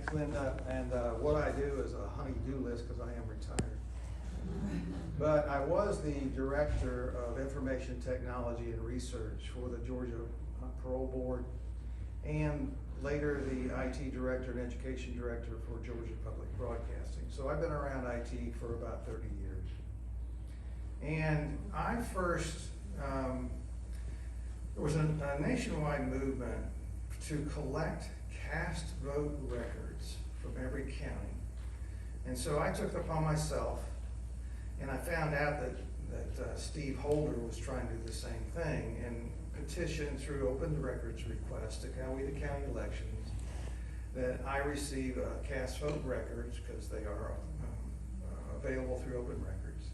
Thanks, Linda. And what I do is a honey-do list because I am retired. But I was the Director of Information Technology and Research for the Georgia Parole Board, and later the IT Director and Education Director for Georgia Public Broadcasting. So I've been around IT for about 30 years. And I first, there was a nationwide movement to collect cast vote records from every county. And so I took it upon myself, and I found out that Steve Holder was trying to do the same thing and petitioned through open records request to Coweta County elections that I receive cast vote records because they are available through open records.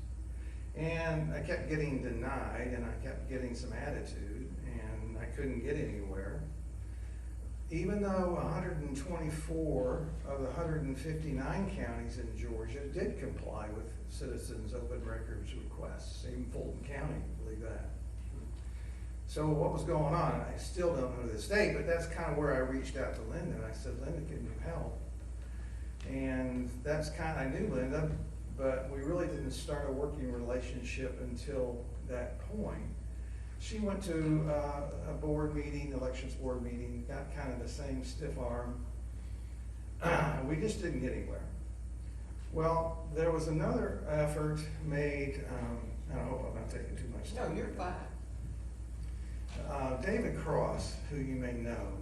And I kept getting denied, and I kept getting some attitude, and I couldn't get anywhere. Even though 124 of the 159 counties in Georgia did comply with citizens' open records requests, even Fulton County, believe that. So what was going on? I still don't know to this day, but that's kind of where I reached out to Linda, and I said, Linda, can you help? And that's kind of, I knew Linda, but we really didn't start a working relationship until that point. She went to a board meeting, elections board meeting, got kind of the same stiff arm. We just didn't get anywhere. Well, there was another effort made, I hope I'm not taking too much time. No, you're fine. David Cross, who you may know,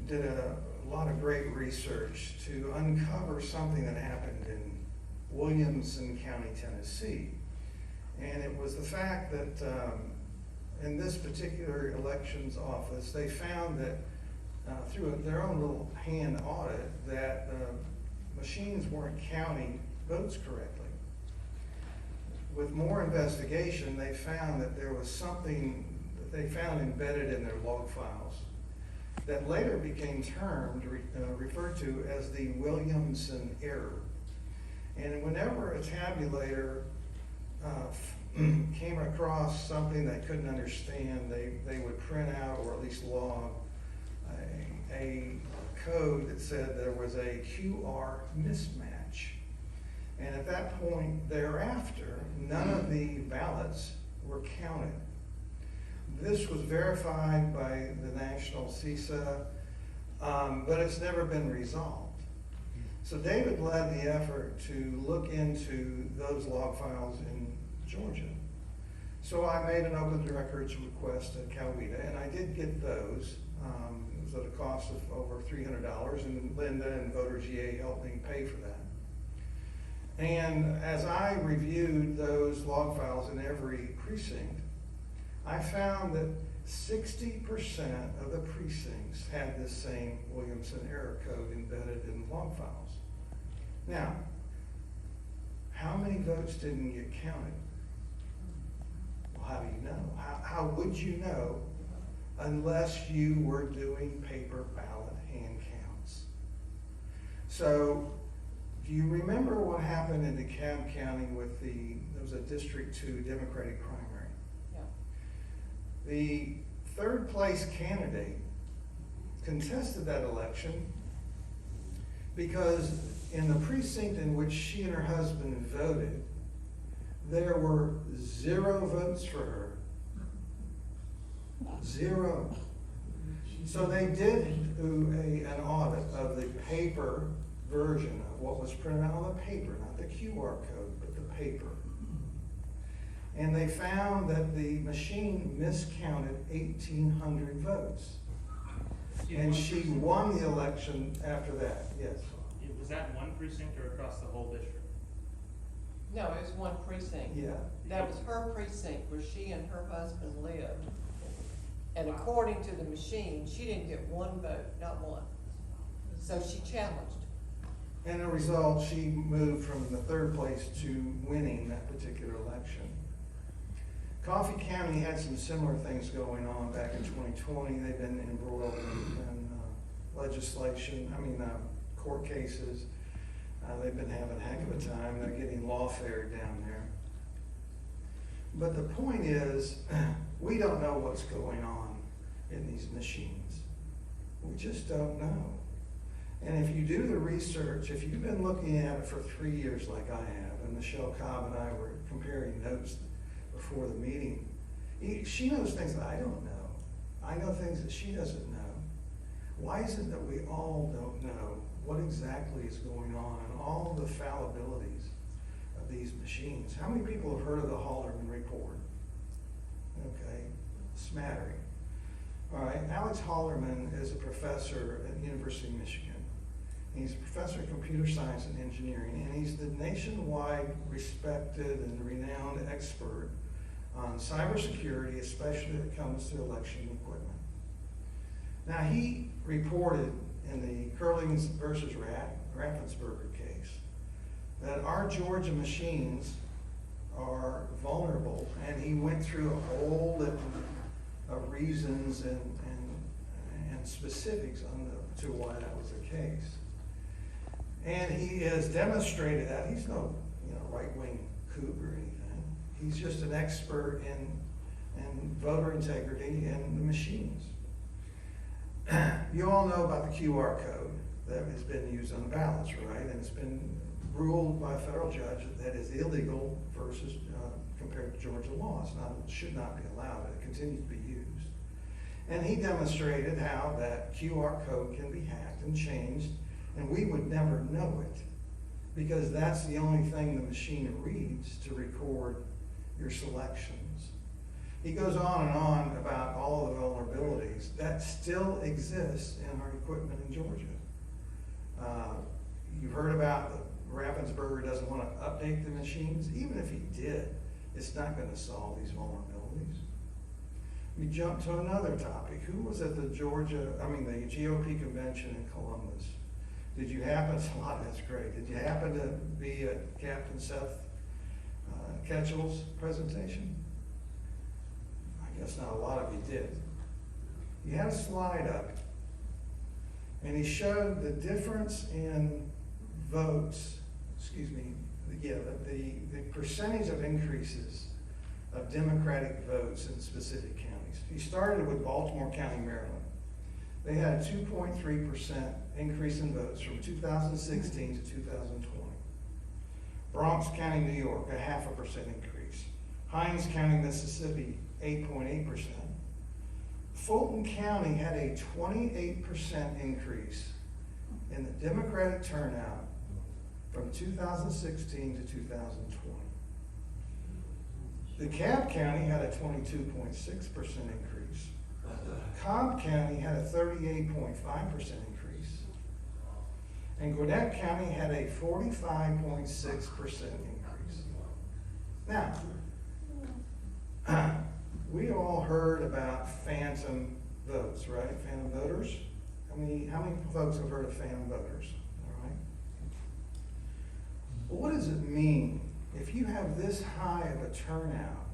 did a lot of great research to uncover something that happened in Williamson County, Tennessee. And it was the fact that in this particular elections office, they found that through their own little hand audit that machines weren't counting votes correctly. With more investigation, they found that there was something that they found embedded in their log files that later became referred to as the Williamson error. And whenever a tabulator came across something they couldn't understand, they would print out or at least log a code that said there was a QR mismatch. And at that point thereafter, none of the ballots were counted. This was verified by the national CISA, but it's never been resolved. So David led the effort to look into those log files in Georgia. So I made an open records request at Coweta, and I did get those. It was at a cost of over $300, and Linda and Voter GA helped me pay for that. And as I reviewed those log files in every precinct, I found that 60% of the precincts had this same Williamson error code embedded in log files. Now, how many votes didn't get counted? Well, how do you know? How would you know unless you were doing paper ballot hand counts? So, do you remember what happened in DeKalb County with there was a District 2 Democratic primary? Yeah. The third place candidate contested that election because in the precinct in which she and her husband voted, there were 0 votes for her. 0. So they did do an audit of the paper version of what was printed out on the paper, not the QR code, but the paper. And they found that the machine miscounted 1,800 votes. And she won the election after that, yes. Was that one precinct or across the whole district? No, it was one precinct. Yeah. That was her precinct where she and her husband lived. And according to the machine, she didn't get one vote, not one. So she challenged. And as a result, she moved from the third place to winning that particular election. Coffee County had some similar things going on back in 2020. They've been embroiled in legislation, court cases. They've been having a heck of a time. They're getting lawfare down there. But the point is, we don't know what's going on in these machines. We just don't know. And if you do the research, if you've been looking at it for 3 years like I have, and Michelle Cobb and I were comparing notes before the meeting, she knows things that I don't know. I know things that she doesn't know. Why is it that we all don't know what exactly is going on and all the fallibilities of these machines? How many people have heard of the Hollerman report? Okay, smattering. All right, Alex Hollerman is a professor at the University of Michigan. He's a professor of computer science and engineering, and he's the nationwide respected and renowned expert on cybersecurity, especially when it comes to election equipment. Now, he reported in the Curlings versus Raffensperger case that our Georgia machines are vulnerable, and he went through a whole litany of reasons and specifics on to why that was the case. And he has demonstrated that. He's no right-wing kook or anything. He's just an expert in voter integrity and the machines. You all know about the QR code that has been used on the ballots, right? And it's been ruled by a federal judge that is illegal versus compared to Georgia law. It should not be allowed. It continues to be used. And he demonstrated how that QR code can be hacked and changed, and we would never know it because that's the only thing the machine reads to record your selections. He goes on and on about all the vulnerabilities that still exist in our equipment in Georgia. You've heard about Raffensperger doesn't want to update the machines. Even if he did, it's not going to solve these vulnerabilities. We jump to another topic. Who was at the the GOP convention in Columbus? Did you happen, that's great. Did you happen to be at Captain Seth Ketchell's presentation? I guess not a lot of you did. He had a slide up, and he showed the difference in votes, the percentage of increases of Democratic votes in specific counties. He started with Baltimore County, Maryland. They had a 2.3% increase in votes from 2016 to 2020. Bronx County, New York, a 0.5% increase. Hinds County, Mississippi, 8.8%. Fulton County had a 28% increase in the Democratic turnout from 2016 to 2020. DeKalb County had a 22.6% increase. Cobb County had a 38.5% increase. And Gwinnett County had a 45.6% increase. Now, we all heard about phantom votes, right? Phantom voters. How many folks have heard of phantom voters? All right. Well, what does it mean if you have this high of a turnout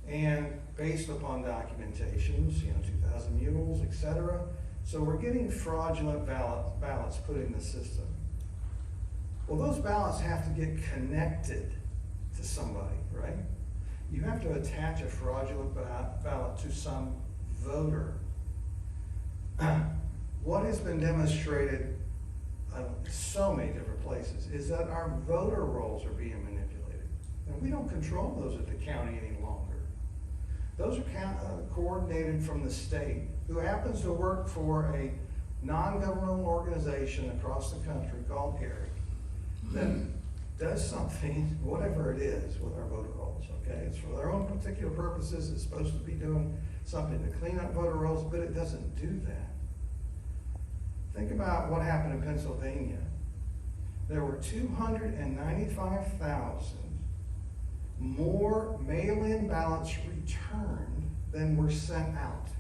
and based upon documentations, 2,000 mules, etc.? So we're getting fraudulent ballots put in the system. Well, those ballots have to get connected to somebody, right? You have to attach a fraudulent ballot to some voter. What has been demonstrated in so many different places is that our voter rolls are being manipulated. And we don't control those at the county any longer. Those are coordinated from the state, who happens to work for a non-governmental organization across the country called ERIC that does something, whatever it is, with our voter rolls, okay? It's for their own particular purposes. It's supposed to be doing something to clean up voter rolls, but it doesn't do that. Think about what happened in Pennsylvania. There were 295,000 more mail-in ballots returned than were sent out.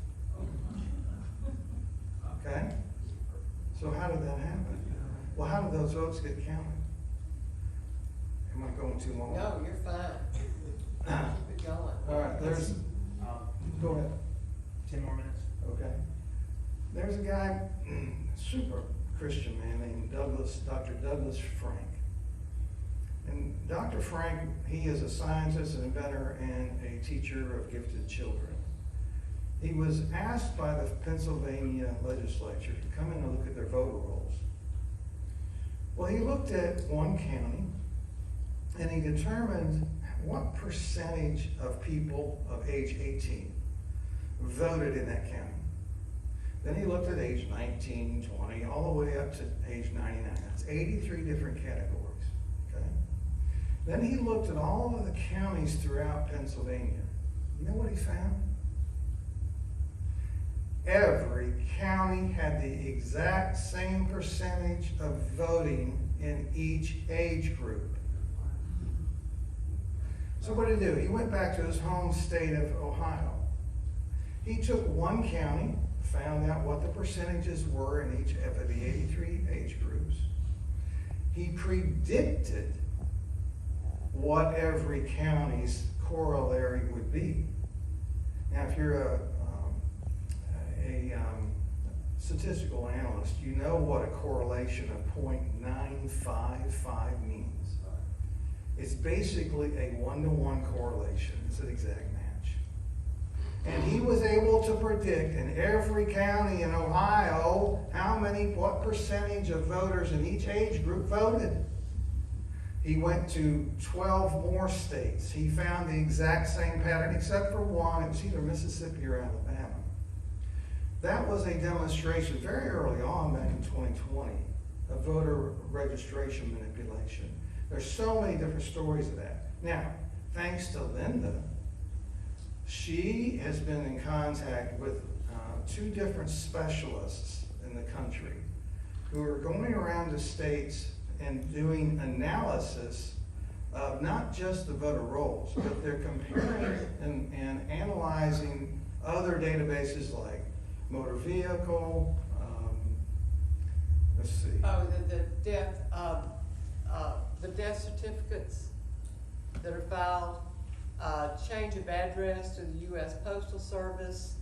Okay? So how did that happen? Well, how did those votes get counted? Am I going too long? No, you're fine. Keep it going. All right, go ahead. 10 more minutes. Okay. There's a guy, super Christian man named Dr. Douglas Frank. And Dr. Frank, he is a scientist, an inventor, and a teacher of gifted children. He was asked by the Pennsylvania legislature to come in and look at their voter rolls. Well, he looked at one county and he determined what percentage of people of age 18 voted in that county. Then he looked at age 19, 20, all the way up to age 99. That's 83 different categories, okay? Then he looked at all of the counties throughout Pennsylvania. You know what he found? Every county had the exact same percentage of voting in each age group. So what did he do? He went back to his home state of Ohio. He took one county, found out what the percentages were in each of the 83 age groups. He predicted what every county's corollary would be. Now, if you're a statistical analyst, you know what a correlation of 0.955 means. It's basically a one-to-one correlation. It's an exact match. And he was able to predict in every county in Ohio what percentage of voters in each age group voted. He went to 12 more states. He found the exact same pattern except for one. It was either Mississippi or Alabama. That was a demonstration very early on back in 2020 of voter registration manipulation. There's so many different stories of that. Now, thanks to Linda, she has been in contact with two different specialists in the country who are going around the states and doing analysis of not just the voter rolls, but they're comparing and analyzing other databases like motor vehicle, let's see. Oh, the death certificates that are filed, change of address to the U.S. Postal Service.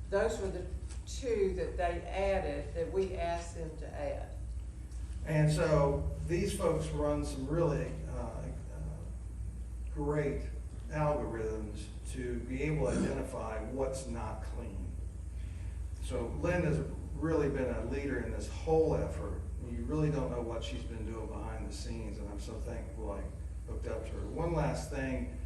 Those were the two that they added, that we asked them to add. And so these folks run some really great algorithms to be able to identify what's not clean. So Linda's really been a leader in this whole effort. You really don't know what she's been doing behind the scenes, and I'm so thankful I hooked up to her. One last thing,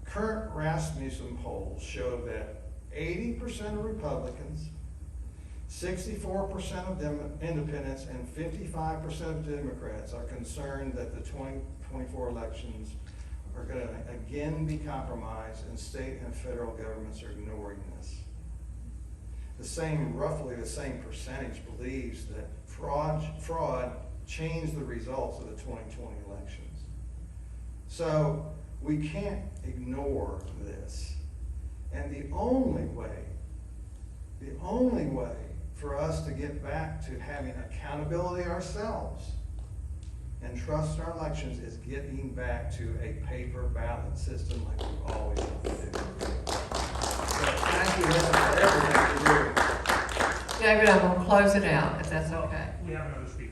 current Rasmussen polls show that 80% of Republicans, 64% of independents, and 55% of Democrats are concerned that the 2024 elections are going to again be compromised, and state and federal governments are ignoring this. Roughly the same percentage believes that fraud changed the results of the 2020 elections. So we can't ignore this. And the only way for us to get back to having accountability ourselves and trust our elections is getting back to a paper ballot system like we've always wanted to do. So thank you, Linda, for everything you do. David, I'm gonna close it out, if that's okay. We have another speaker.